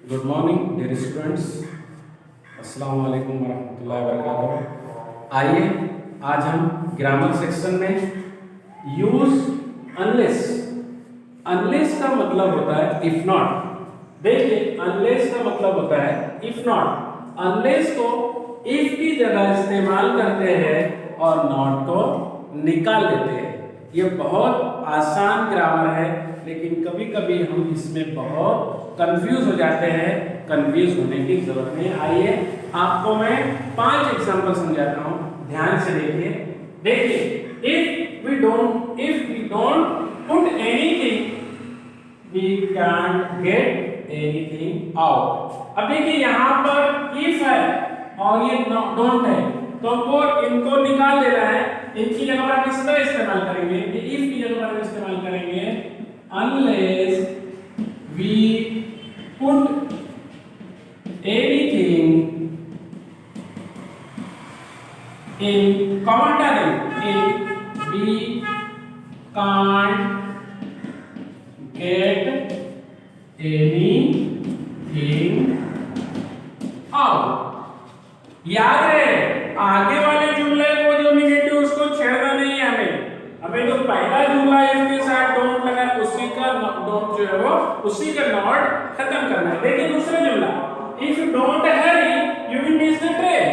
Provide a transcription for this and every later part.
Good morning dear students, अस्सलाम वालेकुम वरहमतुल्लाहि वबरकातुहू। आइए आज हम ग्रामर सेक्शन में यूज अनलेस। अनलेस का मतलब होता है इफ नॉट। देखिए, अनलेस का मतलब होता है इफ नॉट। अनलेस को इफ की जगह इस्तेमाल करते हैं और नॉट को निकाल देते हैं। ये बहुत आसान ग्रामर है, लेकिन कभी कभी हम इसमें बहुत कंफ्यूज हो जाते हैं। कंफ्यूज होने की जरूरत नहीं। आइए आपको मैं 5 एग्जांपल समझाता हूं, ध्यान से देखिए। If we don't put anything we can get anything out. अब देखिए, यहां पर इफ है और ये डोंट है, तो हमको इनको निकाल देना है। इनकी जगह पर हम इसका इस्तेमाल करेंगे, इफ की जगह पर हम इस्तेमाल करेंगे unless we put anything in comma if we can't get anything out। याद है, आगे वाले जुमले को जो निगेटिव उसको छेड़ना नहीं है हमें जो पहला जुमला इसके साथ डोंट लगा उसी का डोंट जो है वो उसी का नॉट खत्म करना है। देखिए दूसरा जुमला, if you don't Hari you will miss the train.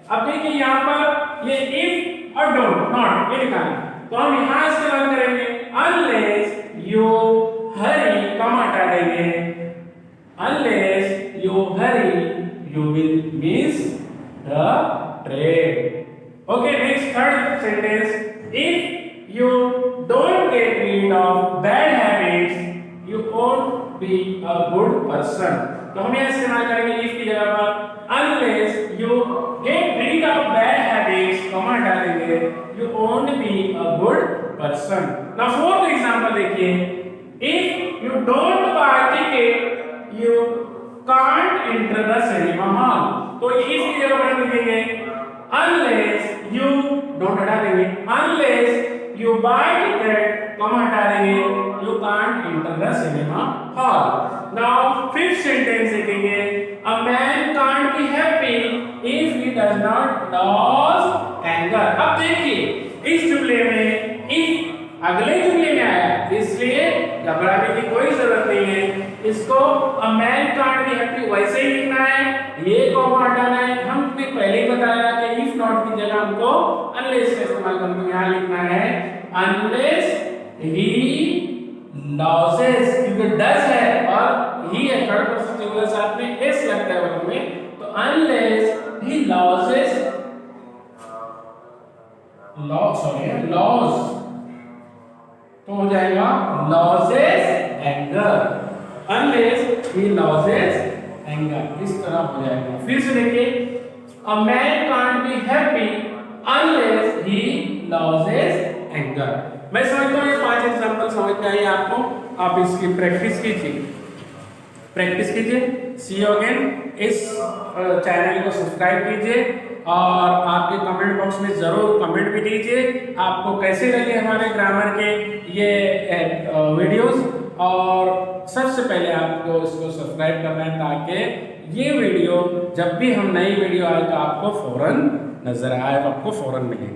अब देखिए यहाँ पर ये इफ और डोंट नॉट ये निकालना, तो हम यहाँ इस्तेमाल करेंगे अनलेस यू हरी, कॉमा हटा देंगे, unless you Hari you will miss the train। Okay, next third sentence, if you don't get rid of bad habits you won't be a good person। तो हम यहाँ इस्तेमाल करेंगे if की जगह पर unless you get rid of bad habits, comma हटा देंगे, you won't be a good person। Now fourth example देखिए, if you don't buy ticket you can't enter the cinema hall। तो इस की जगह पर लिखेंगे unless you don't हटा देंगे, unless you buy ticket, comma हटा देंगे, you can't enter the cinema hall। Now fifth sentence लिखेंगे a man can't be happy if he does not lose anger। अब देखिए इस जुमले में if अगले जुमले में आया, इसलिए घबराने की कोई जरूरत नहीं है। इसको a man can't be happy वैसे ही लिखना है, ये कॉमा हटाना है। हमने पहले ही बताया कि इफ नॉट की जगह हमको अनलेस का इस्तेमाल करना है। यहाँ लिखना है अनलेस ही लॉसेस, क्योंकि डज है और ही है, थर्ड पर्सन सिंगुलर साथ में एस लगता है वर्ब में, तो अनलेस ही लॉसेस लॉस तो हो जाएगा loses anger, unless he loses anger, इस तरह हो जाएगा। फिर से देखिए, a man can't be happy unless he loses anger। मैं समझता हूँ ये 5 एग्जांपल समझ में आई आपको। आप इसकी प्रैक्टिस कीजिए। सी यू अगेन। इस चैनल को सब्सक्राइब कीजिए और आपके कमेंट बॉक्स में जरूर कमेंट भी दीजिए आपको कैसे लगे हमारे ग्रामर के ये वीडियोस। और सबसे पहले आपको इसको सब्सक्राइब करना है ताकि ये वीडियो जब भी हम नई वीडियो आए तो आपको फौरन नजर आए, आपको फौरन मिले।